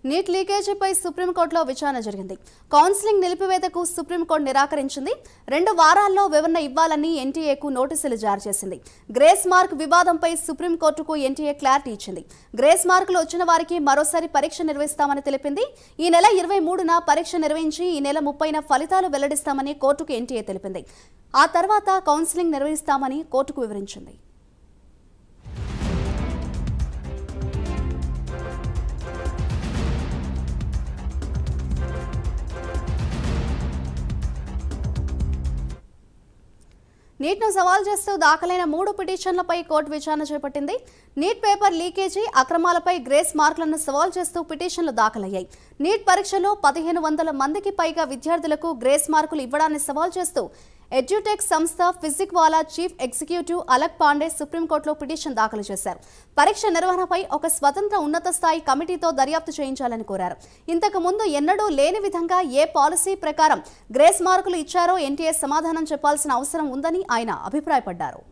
Neat లీకేజీపై సుప్రీంకోర్టులో విచారణ జరిగింది. కౌన్సిలింగ్ నిలిపివేతకు సుప్రీంకోర్టు నిరాకరించింది. 2 వారాల్లో వివరణ ఇవ్వాలని ఎన్టీఏకు నోటీసులు జారీ చేసింది. గ్రేస్ మార్క్ వివాదంపై సుప్రీంకోర్టుకు ఎన్టీఏ క్లారిటీ ఇచ్చింది. గ్రేస్ మార్కులు వచ్చిన వారికి మరోసారి పరీక్ష నిర్వహిస్తామని తెలిపింది. ఈ నెల 23న పరీక్ష నిర్వహించి ఈ నెల 30న ఫలితాలు వెల్లడిస్తామని కోర్టుకు ఎన్టీఏ తెలిపింది. ఆ తర్వాత కౌన్సిలింగ్ నిర్వహిస్తామని కోర్టుకు వివరించింది. నీట్ను సవాల్ చేస్తూ దాఖలైన 3 పిటిషన్లపై కోర్టు విచారణ చేపట్టింది. నీట్ పేపర్ లీకేజీ అక్రమాలపై గ్రేస్ మార్కులను సవాల్ చేస్తూ పిటిషన్లు దాఖలయ్యాయి. నీట్ పరీక్షలో 1500 మందికి పైగా విద్యార్థులకు గ్రేస్ మార్కులు ఇవ్వడాన్ని సవాల్ చేస్తూ ఎడ్యుటెక్ సంస్థ ఫిజిక్వాలా చీఫ్ ఎగ్జిక్యూటివ్ అలక్ పాండే సుప్రీంకోర్టులో పిటిషన్ దాఖలు చేశారు. పరీక్ష నిర్వహణపై ఒక స్వతంత్ర ఉన్నత స్థాయి కమిటీతో దర్యాప్తు చేయించాలని కోరారు. ఇంతకు ముందు ఎన్నడూ లేని విధంగా ఏ పాలసీ ప్రకారం గ్రేస్ మార్కులు ఇచ్చారో ఎన్టీఏ సమాధానం చెప్పాల్సిన అవసరం ఉందని ఆయన అభిప్రాయపడ్డారు.